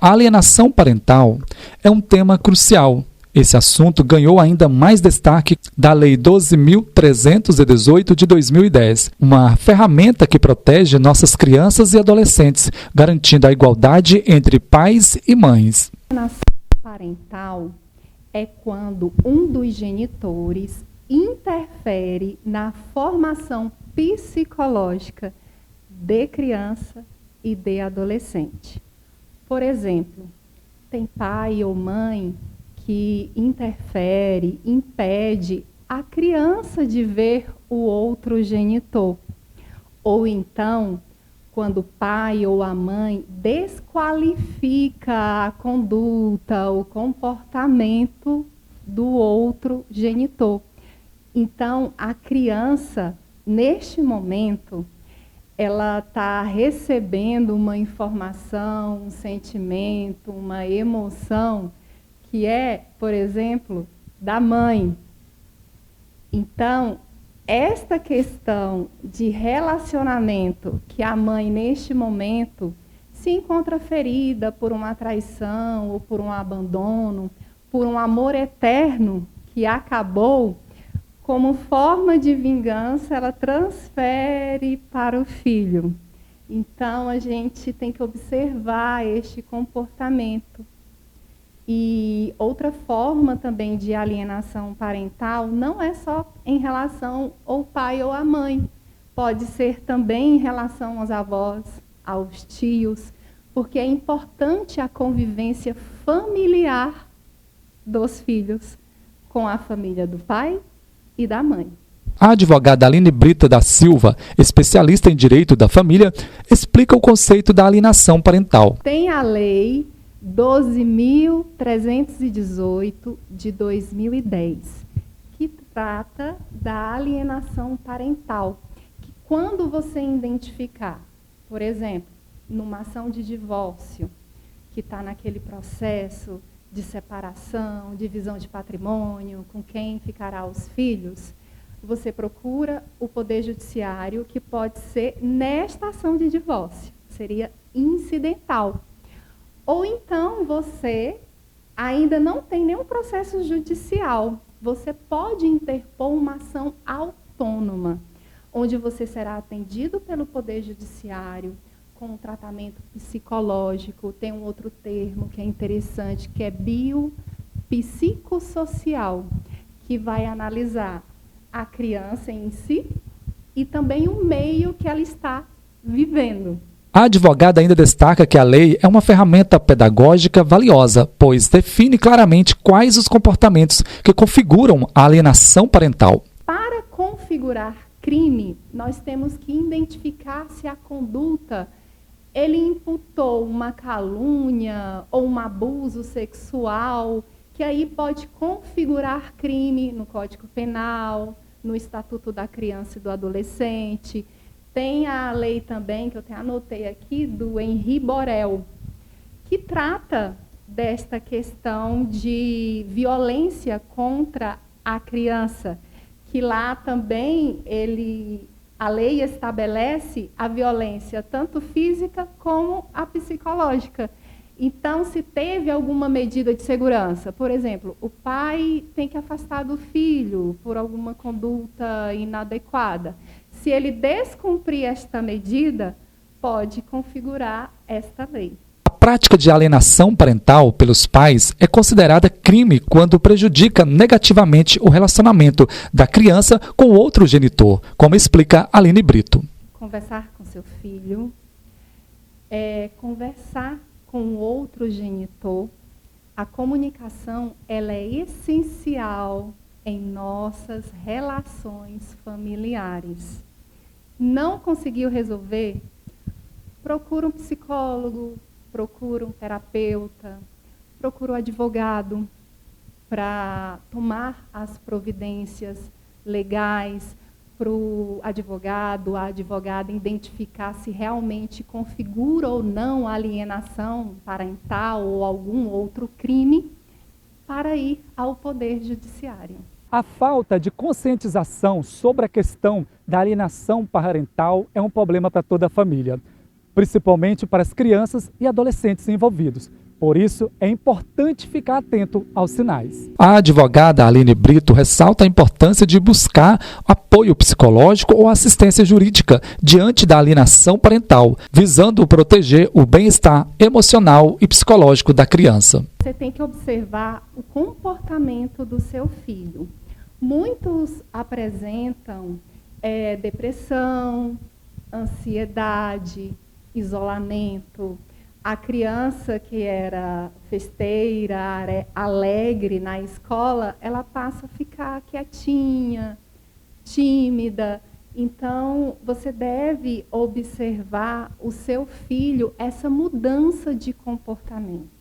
A alienação parental é um tema crucial. Esse assunto ganhou ainda mais destaque da Lei 12.318 de 2010, uma ferramenta que protege nossas crianças e adolescentes, garantindo a igualdade entre pais e mães. A alienação parental é quando um dos genitores interfere na formação psicológica de criança e de adolescente. Por exemplo, tem pai ou mãe que interfere, impede a criança de ver o outro genitor. Ou então, quando o pai ou a mãe desqualifica a conduta, o comportamento do outro genitor. Então, a criança, neste momento, ela está recebendo uma informação, um sentimento, uma emoção que é, por exemplo, da mãe. Então, esta questão de relacionamento que a mãe, neste momento, se encontra ferida por uma traição ou por um abandono, por um amor eterno que acabou, como forma de vingança, ela transfere para o filho. Então, a gente tem que observar este comportamento. E outra forma também de alienação parental não é só em relação ao pai ou à mãe. Pode ser também em relação aos avós, aos tios, porque é importante a convivência familiar dos filhos com a família do pai e da mãe. A advogada Aline Brito da Silva, especialista em direito da família, explica o conceito da alienação parental. Tem a lei 12.318 de 2010, que trata da alienação parental. Que quando você identificar, por exemplo, numa ação de divórcio, que está naquele processo de separação, divisão de patrimônio, com quem ficará os filhos, você procura o Poder Judiciário, que pode ser nesta ação de divórcio, seria incidental. Ou então você ainda não tem nenhum processo judicial, você pode interpor uma ação autônoma, onde você será atendido pelo Poder Judiciário, com um tratamento psicológico, tem um outro termo que é interessante, que é biopsicossocial, que vai analisar a criança em si e também o meio que ela está vivendo. A advogada ainda destaca que a lei é uma ferramenta pedagógica valiosa, pois define claramente quais os comportamentos que configuram a alienação parental. Para configurar crime, nós temos que identificar se a conduta ele imputou uma calúnia ou um abuso sexual, que aí pode configurar crime no Código Penal, no Estatuto da Criança e do Adolescente. Tem a lei também, que eu anotei aqui, do Henri Borel, que trata desta questão de violência contra a criança, que lá também a lei estabelece a violência tanto física como a psicológica. Então, se teve alguma medida de segurança, por exemplo, o pai tem que afastar do filho por alguma conduta inadequada. Se ele descumprir esta medida, pode configurar esta lei. A prática de alienação parental pelos pais é considerada crime quando prejudica negativamente o relacionamento da criança com outro genitor, como explica Aline Brito. Conversar com seu filho, conversar com outro genitor, a comunicação ela é essencial em nossas relações familiares. Não conseguiu resolver? Procura um psicólogo, procura um terapeuta, procura um advogado para tomar as providências legais para o advogado, a advogada identificar se realmente configura ou não a alienação parental ou algum outro crime para ir ao Poder Judiciário. A falta de conscientização sobre a questão da alienação parental é um problema para toda a família, principalmente para as crianças e adolescentes envolvidos. Por isso, é importante ficar atento aos sinais. A advogada Aline Brito ressalta a importância de buscar apoio psicológico ou assistência jurídica diante da alienação parental, visando proteger o bem-estar emocional e psicológico da criança. Você tem que observar o comportamento do seu filho. Muitos apresentam depressão, ansiedade, isolamento. A criança que era festeira, alegre na escola, ela passa a ficar quietinha, tímida. Então, você deve observar o seu filho, essa mudança de comportamento.